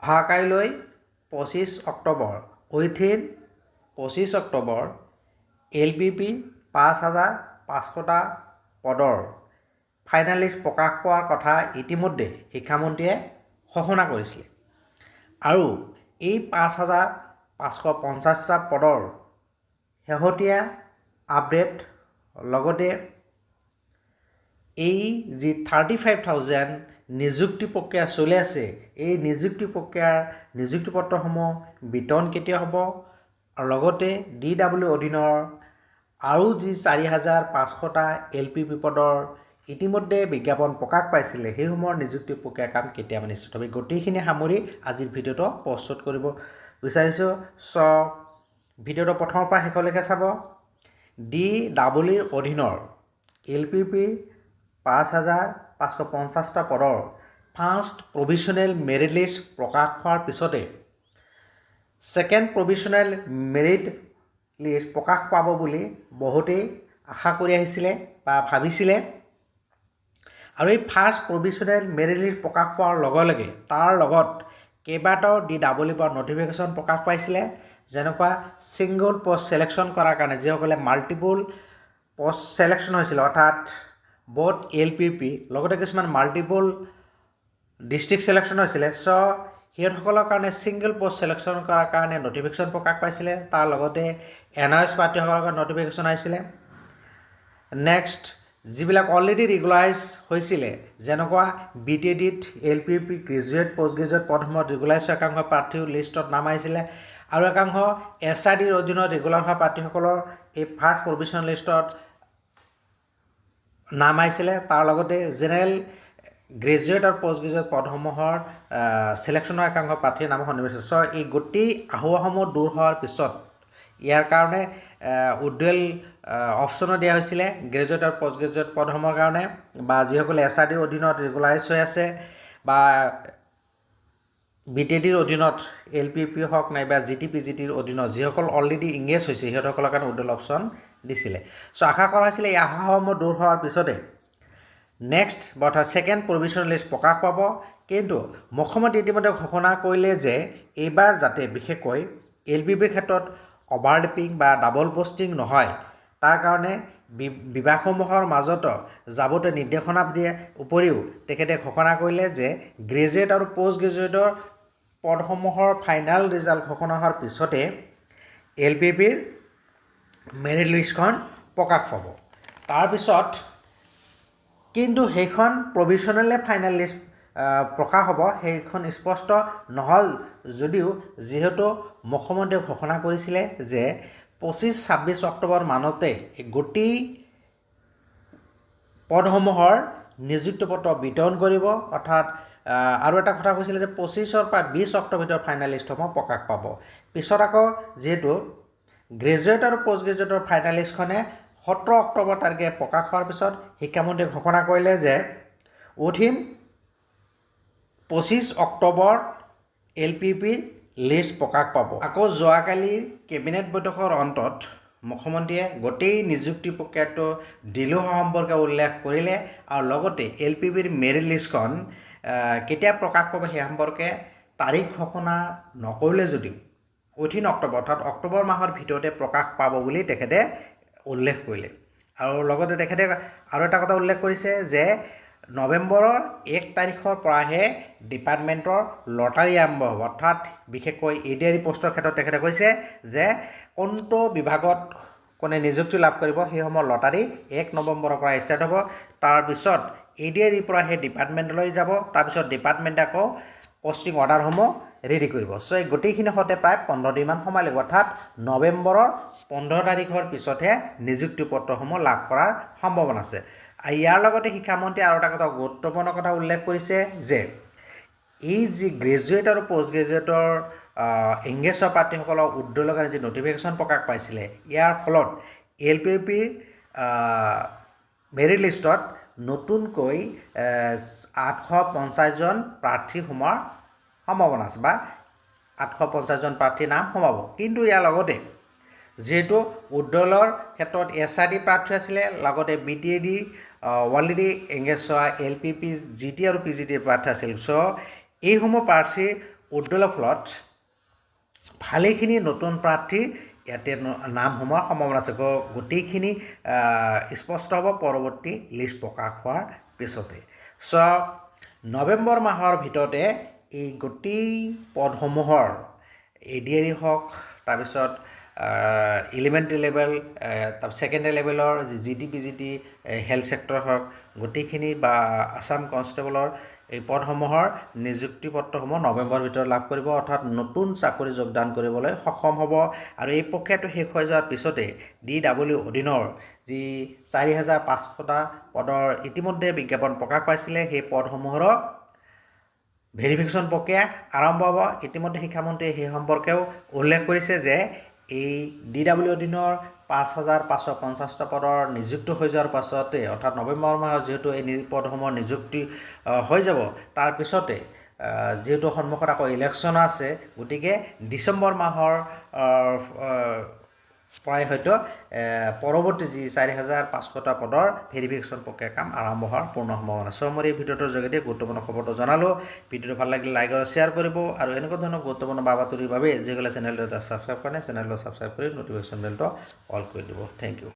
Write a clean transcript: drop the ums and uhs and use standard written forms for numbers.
অহাকাইলৈ 25 October within 25 October LPP 5,500টা পদৰ finalist প্ৰকাশ পোৱাৰ কথা ইতিমধ্যে শিক্ষামন্ত্ৰীয়ে ঘোষণা কৰিছিলে আৰু এই 5,550টা পদৰ শেহতীয়া আপডেট লগতে এই যি 35,000 নিযুক্তি প্ৰক্ৰিয়া চলি আছে এই নিযুক্তি প্ৰক্ৰিয়াৰ নিযুক্তিপত্ৰসমূহ বিতৰণ কেতিয়া হ'ব আৰু লগতে DW অধীনৰ আৰু যি 4,500টা LPP পদৰ ইতিমধ্যে বিজ্ঞাপন প্ৰকাশ পাইছিলে সেইসমূহৰ নিযুক্তি প্ৰক্ৰিয়াৰ কাম কেতিয়া নিশ্চিত হ'ব গোটেইখিনি সামৰি আজিৰ ভিডিঅ'টো প্ৰস্তুত কৰিব বিচাৰিছোঁ ভিডিঅ'টো প্ৰথমৰ পৰা শেষলৈকে চাব DW অধীনৰ LPP 5,550টা পদৰ ফাৰ্ষ্ট প্ৰভিশ্যনেল মেৰিট লিষ্ট প্ৰকাশ হোৱাৰ পিছতে ছেকেণ্ড প্ৰভিশ্যনেল মেৰিট লিষ্ট প্ৰকাশ পাব বুলি বহুতেই আশা কৰি আহিছিলে বা ভাবিছিলে আৰু এই ফাৰ্ষ্ট প্ৰভিশ্যনেল মেৰিট লিষ্ট প্ৰকাশ পোৱাৰ লগে লগে তাৰ লগত কেইবাটাও DW পৰা নটিফিকেশ্যন প্ৰকাশ পাইছিলে যেনেকুৱা ছিংগল পষ্ট ছিলেকশ্যন কৰাৰ কাৰণে যিসকলে মাল্টিপল পষ্ট ছিলেকশ্যন হৈছিল অৰ্থাৎ বোথ LPP লগতে কিছুমান মাল্টিপল ডিষ্ট্ৰিক্ট ছিলেকশ্যন হৈছিলে সিহঁতসকলৰ কাৰণে ছিংগল পষ্ট ছিলেকশ্যন কৰাৰ কাৰণে নটিফিকেশ্যন প্ৰকাশ পাইছিলে তাৰ লগতে NIS প্ৰাৰ্থীসকলৰ কাৰণে নটিফিকেশ্যন আহিছিলে নেক্সট যিবিলাক অলৰেডি ৰেগুলাৰাইজ হৈছিলে যেনেকুৱা BTDত LPP গ্ৰেজুৱেট পষ্ট গ্ৰেজুৱেট পদসমূহত ৰেগুলাৰাইজ হোৱা একাংশ প্ৰাৰ্থীৰ লিষ্টত নাম আহিছিলে আৰু একাংশ SRDৰ অধীনত ৰেগুলাৰ হোৱা প্ৰাৰ্থীসকলৰ এই ফাৰ্ষ্ট প্ৰভিশ্যনেল লিষ্টত নাম আহিছিলে তাৰ লগতে জেনেৰেল গ্ৰেজুৱেট আৰু পষ্ট গ্ৰেজুৱেট পদসমূহৰ ছিলেকশ্যনৰ একাংশ প্ৰাৰ্থীৰ নাম সন্নিৱিষ্ট এই গোটেই আহুৱাসমূহ দূৰ হোৱাৰ পিছত ইয়াৰ কাৰণে উড্ডেল অপশ্যনো দিয়া হৈছিলে গ্ৰেজুৱেট আৰু পষ্ট গ্ৰেজুৱেট পদসমূহৰ কাৰণে বা যিসকলে SRDৰ অধীনত ৰেগুলাৰাইজ হৈ আছে বা BTDৰ অধীনত LPP হওক নাইবা GT/PGTৰ অধীনত যিসকল অলৰেডি ইংগেজ হৈছে সিহঁতসকলৰ কাৰণে উড্ডেল অপশ্যন দিছিলে আশা কৰা হৈছিলে এই আশাসমূহ দূৰ হোৱাৰ পিছতে নেক্সট অৰ্থাৎ ছেকেণ্ড প্ৰভিশ্যনেল লিষ্ট প্ৰকাশ পাব কিন্তু মুখ্যমন্ত্ৰী ইতিমধ্যে ঘোষণা কৰিলে যে এইবাৰ যাতে বিশেষকৈ LPPৰ ক্ষেত্ৰত অভাৰলেপিং বা ডাবল পষ্টিং নহয় তাৰ কাৰণে বিভাগসমূহৰ মাজত যাৱতীয় নিৰ্দেশনা দিয়াৰ উপৰিও তেখেতে ঘোষণা কৰিলে যে গ্ৰেজুৱেট আৰু পষ্ট গ্ৰেজুৱেটৰ পদসমূহৰ ফাইনেল ৰিজাল্ট ঘোষণা হোৱাৰ পিছতে LPPৰ মেৰিট লিষ্টখন প্ৰকাশ পাব তাৰপিছত কিন্তু সেইখন প্ৰভিশ্যনেলে ফাইনেল লিষ্ট প্ৰকাশ হ'ব সেইখন স্পষ্ট নহ'ল যদিও যিহেতু মুখ্যমন্ত্ৰীয়ে ঘোষণা কৰিছিলে যে 25-26 অক্টোবৰ মানতে গোটেই পদসমূহৰ নিযুক্তিপত্ৰ বিতৰণ কৰিব অৰ্থাৎ আৰু এটা কথা কৈছিলে যে 25 পৰা 20 অক্টোবৰ ভিতৰত ফাইনেল লিষ্টসমূহ প্ৰকাশ পাব পিছত আকৌ যিহেতু গ্ৰেজুৱেট আৰু পষ্ট গ্ৰেজুৱেটৰ ফাইনেল লিষ্টখনে 17 অক্টোবৰ তাৰিখে প্ৰকাশ হোৱাৰ পিছত শিক্ষামন্ত্ৰীয়ে ঘোষণা কৰিলে যে উইথিন 25 অক্টোবৰ LPP লিষ্ট প্ৰকাশ পাব আকৌ যোৱাকালি কেবিনেট বৈঠকৰ অন্তত মুখ্যমন্ত্ৰীয়ে গোটেই নিযুক্তি প্ৰক্ৰিয়াটো দিলো সম্পৰ্কে উল্লেখ কৰিলে আৰু লগতে LPPৰ মেৰিট লিষ্টখন কেতিয়া প্ৰকাশ পাব সেই সম্পৰ্কে তাৰিখ ঘোষণা নকৰিলে যদিও উইথিন অক্টোবৰ অৰ্থাৎ অক্টোবৰ মাহৰ ভিতৰতে প্ৰকাশ পাব বুলি তেখেতে উল্লেখ কৰিলে আৰু লগতে তেখেতে আৰু এটা কথা উল্লেখ কৰিছে যে নৱেম্বৰৰ 1 তাৰিখৰ পৰাহে ডিপাৰ্টমেণ্টৰ লটাৰী আৰম্ভ হ'ব অৰ্থাৎ বিশেষকৈ ADRE পোষ্টৰ ক্ষেত্ৰত তেখেতে কৈছে যে কোনটো বিভাগত কোনে নিযুক্তি লাভ কৰিব সেইসমূহ লটাৰী 1 নৱেম্বৰৰ পৰা ষ্টাৰ্ট হ'ব তাৰপিছত ADRE পৰা সেই ডিপাৰ্টমেণ্টলৈ যাব তাৰপিছত ডিপাৰ্টমেণ্টে আকৌ পোষ্টিং অৰ্ডাৰসমূহ ৰেডি কৰিব এই গোটেইখিনি হওঁতে প্ৰায় 15 দিনমান সময় লাগিব অৰ্থাৎ নৱেম্বৰৰ 15 তাৰিখৰ পিছতহে নিযুক্তি পত্ৰসমূহ লাভ কৰাৰ সম্ভাৱনা আছে ইয়াৰ লগতে শিক্ষামন্ত্ৰীয়ে আৰু এটা কথা গুৰুত্বপূৰ্ণ কথা উল্লেখ কৰিছে যে এই যি গ্ৰেজুৱেট আৰু পষ্ট গ্ৰেজুৱেটৰ ইংগেজ প্ৰাৰ্থীসকলৰ উদ্যোগৰ কাৰণে যি নটিফিকেশ্যন প্ৰকাশ পাইছিলে ইয়াৰ ফলত LPPৰ মেৰিট লিষ্টত নতুনকৈ 850জন প্ৰাৰ্থী সোমোৱাৰ সম্ভাৱনা আছে বা 850জন প্ৰাৰ্থীৰ নাম সোমাব কিন্তু ইয়াৰ লগতে যেহেতু উদ্যোগৰ ক্ষেত্ৰত SRD প্ৰাৰ্থী আছিলে লগতে BTD অলৰেডি এংগেজ হোৱা LPP GT আৰু PGT প্ৰাৰ্থী আছিল এইসমূহ প্ৰাৰ্থী উজ্জ্বলৰ ফলত ভালেখিনি নতুন প্ৰাৰ্থীৰ ইয়াতে নাম সোমোৱাৰ সম্ভাৱনা আছে গোটেইখিনি স্পষ্ট হ'ব পৰৱৰ্তী লিষ্ট প্ৰকাশ হোৱাৰ পিছতে নৱেম্বৰ মাহৰ ভিতৰতে এই গোটেই পদসমূহৰ ADRE হওক তাৰপিছত এলিমেণ্টেৰী লেভেল ছেকেণ্ডেৰী লেভেলৰ GT PGT হেল্থ ছেক্টৰ হওক গোটেইখিনি বা আছাম কনষ্টেবলৰ এই পদসমূহৰ নিযুক্তি পত্ৰসমূহ নৱেম্বৰৰ ভিতৰত লাভ কৰিব অৰ্থাৎ নতুন চাকৰি যোগদান কৰিবলৈ সক্ষম হ'ব আৰু এই প্ৰক্ৰিয়াটো শেষ হৈ যোৱাৰ পিছতে DW অধীনৰ যি 4500টা পদৰ ইতিমধ্যে বিজ্ঞাপন প্ৰকাশ পাইছিলে সেই পদসমূহৰ ভেৰিফিকেশ্যন প্ৰক্ৰিয়া আৰম্ভ হ'ব ইতিমধ্যে শিক্ষামন্ত্ৰীয়ে সেই সম্পৰ্কেও উল্লেখ কৰিছে যে এই DW অধীনৰ 5550টা পদৰ নিযুক্তি হৈ যোৱাৰ পাছতে অৰ্থাৎ নৱেম্বৰ মাহত যিহেতু এই পদসমূহৰ নিযুক্তি হৈ যাব তাৰ পিছতে যেহেতু সন্মুখত আকৌ ইলেকশ্যন আছে গতিকে ডিচেম্বৰ মাহৰ প্ৰায় হয়তো পৰৱৰ্তী যি 4500টা পদৰ ভেৰিফিকেশ্যন প্ৰক্ৰিয়াৰ কাম আৰম্ভ হোৱাৰ পূৰ্ণ সম্ভাৱনা আছে মই এই ভিডিঅ'টোৰ যোগেদি গুৰুত্বপূৰ্ণ খবৰটো জনালোঁ ভিডিঅ'টো ভাল লাগিলে লাইক আৰু শ্বেয়াৰ কৰিব আৰু এনেকুৱা ধৰণৰ গুৰুত্বপূৰ্ণ বাতৰিৰ বাবে যিসকলে চেনেলটো ছাবস্ক্ৰাইব কৰে চেনেলটো ছাবস্ক্ৰাইব কৰি নটিফিকেশ্যন বেলটো অল কৰি দিব থেংক ইউ